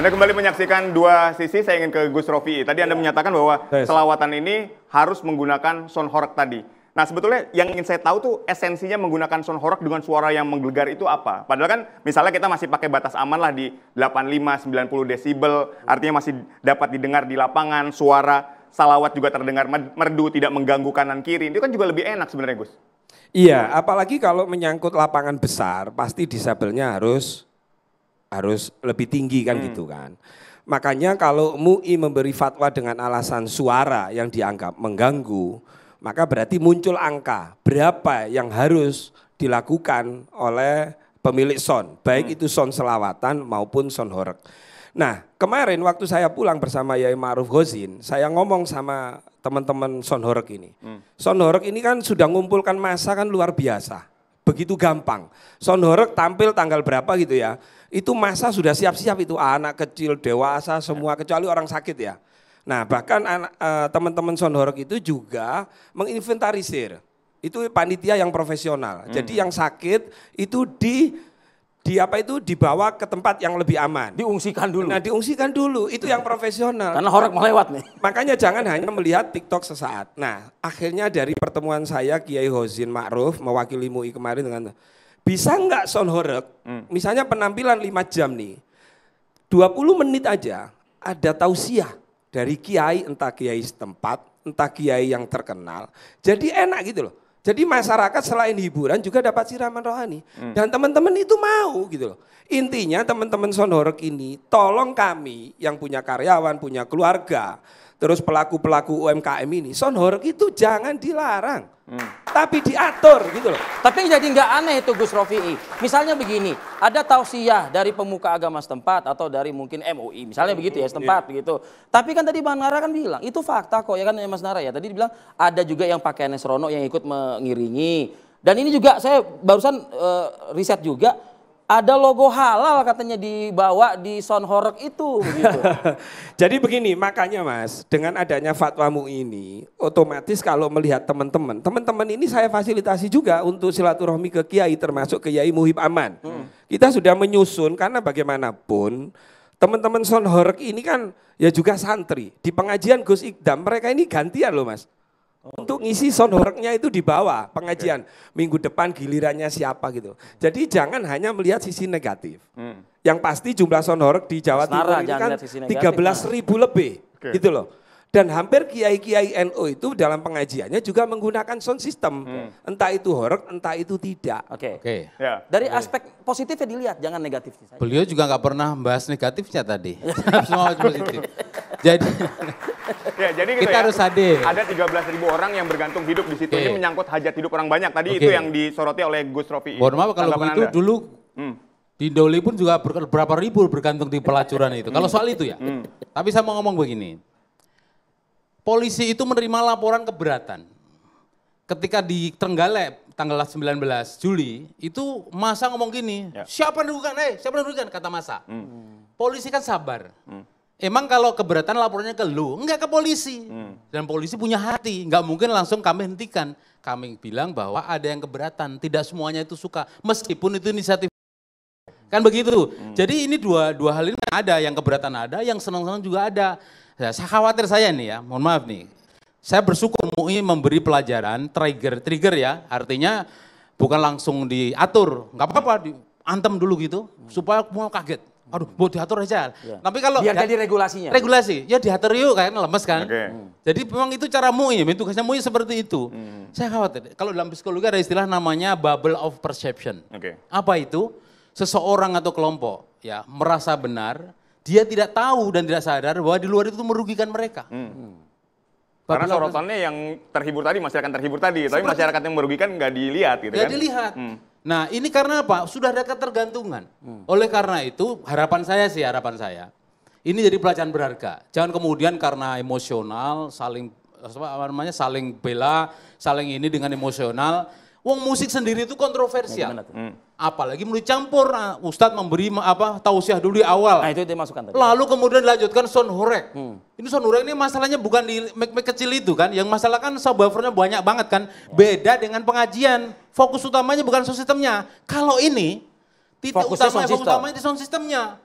Anda kembali menyaksikan dua sisi, saya ingin ke Gus Rofi. Tadi Anda menyatakan bahwa selawatan ini harus menggunakan sound horeg tadi. Nah sebetulnya yang ingin saya tahu tuh esensinya menggunakan sound horeg dengan suara yang menggelegar itu apa? Padahal kan misalnya kita masih pakai batas aman lah di 85-90 desibel, artinya masih dapat didengar di lapangan, suara salawat juga terdengar merdu, tidak mengganggu kanan kiri. Itu kan juga lebih enak sebenarnya Gus. Iya, apalagi kalau menyangkut lapangan besar, pasti disabelnya harus lebih tinggi kan gitu kan. Makanya kalau MUI memberi fatwa dengan alasan suara yang dianggap mengganggu, maka berarti muncul angka berapa yang harus dilakukan oleh pemilik sound, baik itu sound selawatan maupun sound horeg. Nah kemarin waktu saya pulang bersama Yai Ma'ruf Ghozin, saya ngomong sama teman-teman sound horeg ini. Sound horeg ini kan sudah ngumpulkan massa kan luar biasa, begitu gampang. Sound horeg tampil tanggal berapa gitu ya. Itu masa sudah siap-siap itu anak kecil, dewasa, semua kecuali orang sakit ya. Nah bahkan teman-teman sound horeg itu juga menginventarisir. Itu panitia yang profesional. Jadi yang sakit itu dibawa ke tempat yang lebih aman. Diungsikan dulu. Nah diungsikan dulu, itu yang profesional. Karena horeg melewat nih. Makanya jangan hanya melihat TikTok sesaat. Nah akhirnya dari pertemuan saya Kiai Ghozin Ma'ruf mewakili MUI kemarin dengan bisa nggak sound horeg, misalnya penampilan 5 jam nih, 20 menit aja ada tausiah dari kiai, entah kiai setempat, entah kiai yang terkenal. Jadi enak gitu loh. Jadi masyarakat selain hiburan juga dapat siraman rohani. Dan teman-teman itu mau gitu loh. Intinya teman-teman sound horeg ini tolong kami yang punya karyawan, punya keluarga, terus pelaku-pelaku UMKM ini, sound horeg itu jangan dilarang. Tapi diatur gitu loh. Tapi jadi nggak aneh itu Gus Rofi'i. Misalnya begini, ada tausiah dari pemuka agama setempat atau dari mungkin MUI, misalnya begitu ya setempat begitu. Tapi kan tadi Bang Nara kan bilang, itu fakta kok ya kan Mas Nara ya. Tadi dibilang ada juga yang pakaiannya serono yang ikut mengiringi. Dan ini juga saya barusan riset juga, ada logo halal katanya dibawa di sound horeg itu. Gitu. Jadi begini, makanya Mas, dengan adanya fatwa MUI ini, otomatis kalau melihat teman-teman ini saya fasilitasi juga untuk silaturahmi ke kiai, termasuk ke Yai Muhib Aman. Kita sudah menyusun karena bagaimanapun teman-teman sound horeg ini kan ya juga santri. Di pengajian Gus Ikdam mereka ini gantian loh Mas. Untuk ngisi sound horegnya itu di bawah pengajian. Minggu depan gilirannya siapa gitu. Jadi jangan hanya melihat sisi negatif. Yang pasti jumlah sound horeg di Jawa Timur ini kan 13.000 lebih gitu loh. Dan hampir kiai-kiai NU itu dalam pengajiannya juga menggunakan sound system. Entah itu horeg, entah itu tidak. Ya. Dari aspek positifnya dilihat, jangan negatifnya saja. Beliau juga nggak pernah bahas negatifnya tadi. Semua positif. Jadi jadi gitu kita harus hadir. Ada 13.000 orang yang bergantung hidup di situ. Ini menyangkut hajat hidup orang banyak. Tadi itu yang disoroti oleh Gus Rofi'i. Mohon maaf kalau begitu dulu di Doli pun juga berapa ribu bergantung di pelacuran itu. Kalau soal itu ya. Tapi saya mau ngomong begini. Polisi itu menerima laporan keberatan. Ketika di Trenggalek tanggal 19 Juli itu massa ngomong gini, siapa yang dirugikan? Siapa yang dirugikan? Kata massa. Polisi kan sabar. Emang kalau keberatan laporannya ke lu, enggak ke polisi. Dan polisi punya hati, enggak mungkin langsung kami hentikan. Kami bilang bahwa ada yang keberatan, tidak semuanya itu suka. Meskipun itu inisiatif. Kan begitu. Jadi ini dua hal ini ada, yang keberatan ada, yang senang-senang juga ada. Saya khawatir saya nih ya, mohon maaf nih. Saya bersyukur MUI memberi pelajaran, trigger ya, artinya bukan langsung diatur. Enggak apa-apa, diantem dulu gitu, supaya mau kaget. Aduh, mau diatur aja. Tapi kalau biar jadi regulasinya. Regulasi, ya diatur yuk, kayaknya lemes kan. Jadi memang itu cara MUI, tugasnya MUI seperti itu. Saya khawatir, kalau dalam psikologi ada istilah namanya bubble of perception. Apa itu? Seseorang atau kelompok ya merasa benar, dia tidak tahu dan tidak sadar bahwa di luar itu merugikan mereka. Karena sorotannya yang terhibur tadi, masyarakat terhibur tadi. Tapi masyarakat yang merugikan nggak dilihat gitu kan. Nggak dilihat. Nah ini karena apa? Sudah ada ketergantungan. Oleh karena itu harapan saya, ini jadi pelajaran berharga. Jangan kemudian karena emosional, saling bela, saling ini dengan emosional. Wong musik sendiri itu kontroversial. Apalagi mulai campur, Ustadz memberi tausiah dulu di awal. Nah itu dimasukkan tadi. Lalu kemudian dilanjutkan sound horeg. Ini sound horeg ini masalahnya bukan di mic kecil itu kan. Yang masalah kan subwoofernya banyak banget kan. Beda dengan pengajian. Fokus utamanya bukan sound systemnya. Kalau ini, fokus utamanya di sound systemnya.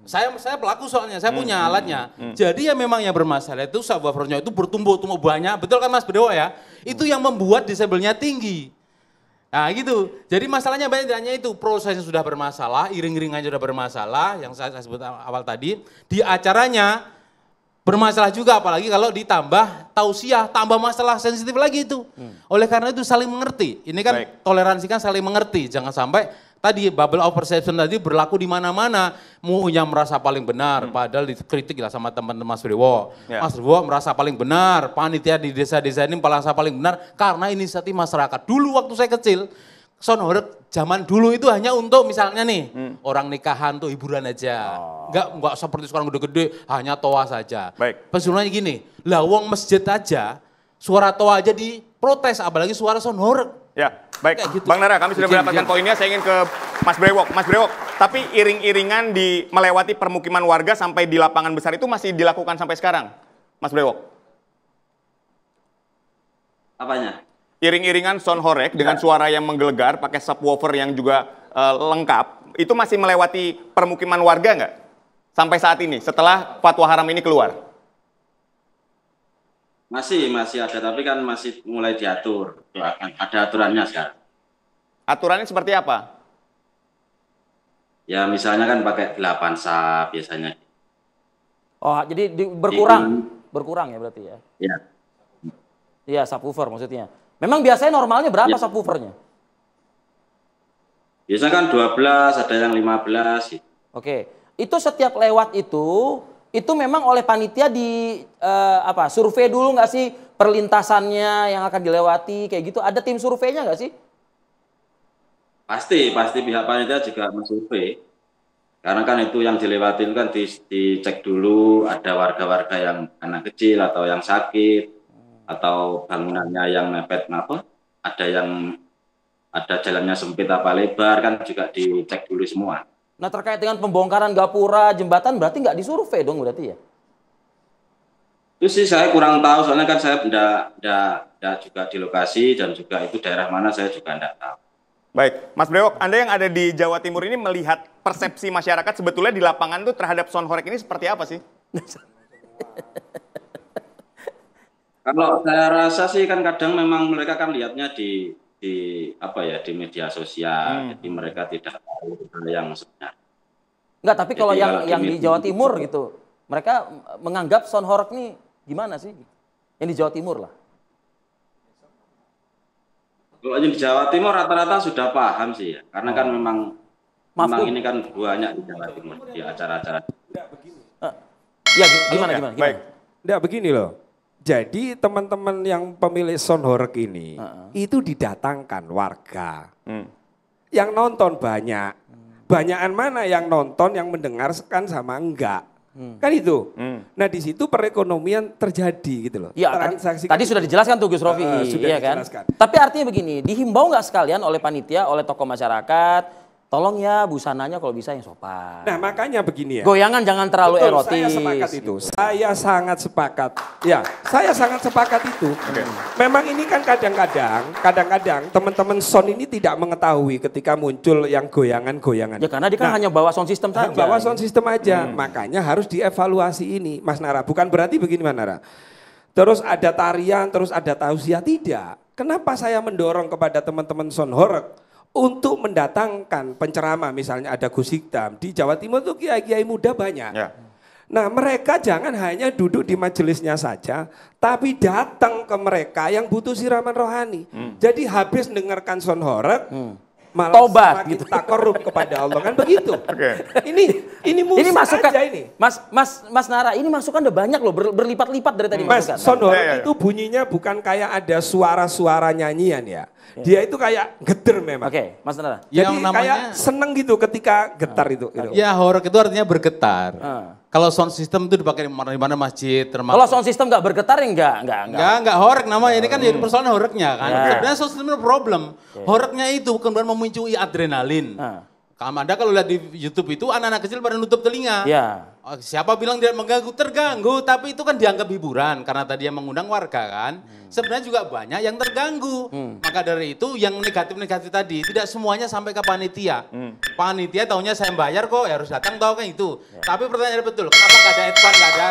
Saya pelaku soalnya, saya punya alatnya. Jadi ya memang yang bermasalah itu subwoofernya itu bertumbuh banyak, betul kan Mas Bedewo ya? Itu yang membuat disabelnya tinggi. Nah gitu, jadi masalahnya banyak, tidak hanya itu, prosesnya sudah bermasalah, iring-iringannya sudah bermasalah, yang saya sebut awal tadi, di acaranya bermasalah juga, apalagi kalau ditambah tausiah, tambah masalah sensitif lagi itu. Oleh karena itu saling mengerti, ini kan toleransi kan saling mengerti, jangan sampai tadi bubble of perception tadi berlaku di mana-mana, MUI-nya merasa paling benar, padahal dikritik lah sama teman-teman Mas Bedewo. Mas Bedewo merasa paling benar, panitia di desa-desa ini merasa paling benar karena inisiatif masyarakat. Dulu waktu saya kecil, sound horeg zaman dulu itu hanya untuk misalnya nih, orang nikahan tuh hiburan aja. Enggak seperti sekarang gede-gede, hanya toa saja. Pesulungannya gini, lah wong masjid aja, suara toa aja diprotes, apalagi suara sound horeg. Ya, baik. Gitu. Bang Nara, kami sudah mendapatkan poinnya. Saya ingin ke Mas Brewok. Mas Brewok, tapi iring-iringan melewati permukiman warga sampai di lapangan besar itu masih dilakukan sampai sekarang, Mas Brewok? Apanya? Iring-iringan sound horeg dengan suara yang menggelegar, pakai subwoofer yang juga lengkap, itu masih melewati permukiman warga nggak? Sampai saat ini, setelah fatwa haram ini keluar? Masih ada, tapi kan masih mulai diatur. Ada aturannya sekarang. Aturannya seperti apa? Ya misalnya kan pakai 8 sub biasanya. Oh, jadi berkurang ya berarti ya? Iya. Iya, subwoofer maksudnya. Memang biasanya normalnya berapa subwoofernya? Biasanya kan 12, ada yang 15 gitu. Oke, itu setiap lewat itu memang oleh panitia survei dulu nggak sih perlintasannya yang akan dilewati kayak gitu? Ada tim surveinya nggak sih? Pasti pihak panitia juga mensurvei. Karena kan itu yang dilewati kan dicek dulu, ada warga-warga yang anak kecil atau yang sakit atau bangunannya yang mepet ada jalannya sempit apa lebar kan juga dicek dulu semua. Nah terkait dengan pembongkaran gapura, jembatan berarti nggak disurvei dong berarti ya? Itu sih saya kurang tahu, soalnya kan saya tidak juga di lokasi dan juga itu daerah mana saya juga tidak tahu. Baik, Mas Brewok, Anda yang ada di Jawa Timur ini melihat persepsi masyarakat sebetulnya di lapangan tuh terhadap sound horeg ini seperti apa sih? Kalau saya rasa sih kan kadang memang mereka kan lihatnya di media sosial, jadi mereka tidak tahu yang sebenarnya. Enggak, tapi kalau yang di Jawa Timur gitu, mereka menganggap sound horeg ini gimana sih? Yang di Jawa Timur lah. Kalau di Jawa Timur rata-rata sudah paham sih ya, karena kan memang ini kan banyak di Jawa Timur di acara-acara. Ya gimana? Baik. Enggak begini loh. Jadi teman-teman yang pemilik sound horeg ini itu didatangkan warga. Yang nonton banyak. Banyakan mana yang nonton, yang mendengarkan sama enggak. Kan itu. Nah di situ perekonomian terjadi gitu loh. Ya, tadi sudah dijelaskan tuh Gus Rofi, iya kan? Tapi artinya begini, dihimbau nggak sekalian oleh panitia, oleh tokoh masyarakat, tolong ya busananya kalau bisa yang sopan. Nah makanya begini ya. Goyangan jangan terlalu erotis. Saya sepakat itu. Saya sangat sepakat. Ya, saya sangat sepakat itu. Memang ini kan kadang-kadang teman-teman sound ini tidak mengetahui ketika muncul yang goyangan-goyangan. Ya karena dia kan hanya bawa sound system saja. Bawa sound system aja. Makanya harus dievaluasi ini, Mas Nara. Bukan berarti begini, Mas Nara. Terus ada tarian, terus ada tausiah, tidak. Kenapa saya mendorong kepada teman-teman sound horeg untuk mendatangkan penceramah, misalnya ada Gus Hikdam, di Jawa Timur tuh kiai-kiai muda banyak. Ya. Nah mereka jangan hanya duduk di majelisnya saja, tapi datang ke mereka yang butuh siraman rohani. Jadi habis dengarkan sound horeg, malah tobat gitu, takorup kepada Allah, kan begitu. Ini masukan aja ini. Mas Nara, ini masukan udah banyak loh, berlipat-lipat dari tadi masukan. Sound horeg itu bunyinya bukan kayak ada suara-suara nyanyian ya. Dia itu kayak geter memang. Oke, Mas Nara. Jadi kayak seneng gitu ketika getar itu. Ya horeg itu artinya bergetar. Kalau sound system itu dipakai di mana masjid. Kalau sound system nggak bergetar ya enggak horeg namanya. Ini kan jadi persoalan horegnya kan. Sebenarnya sound system itu problem. Horegnya itu bukan memicu adrenalin. Anda kalau lihat di YouTube itu anak-anak kecil pada nutup telinga. Siapa bilang tidak mengganggu? Terganggu, tapi itu kan dianggap hiburan karena tadi yang mengundang warga kan. Sebenarnya juga banyak yang terganggu. Maka dari itu yang negatif-negatif tadi tidak semuanya sampai ke panitia. Panitia taunya saya bayar kok, ya harus datang tahu kan itu. Tapi pertanyaan betul, kenapa nggak ada advance, nggak ada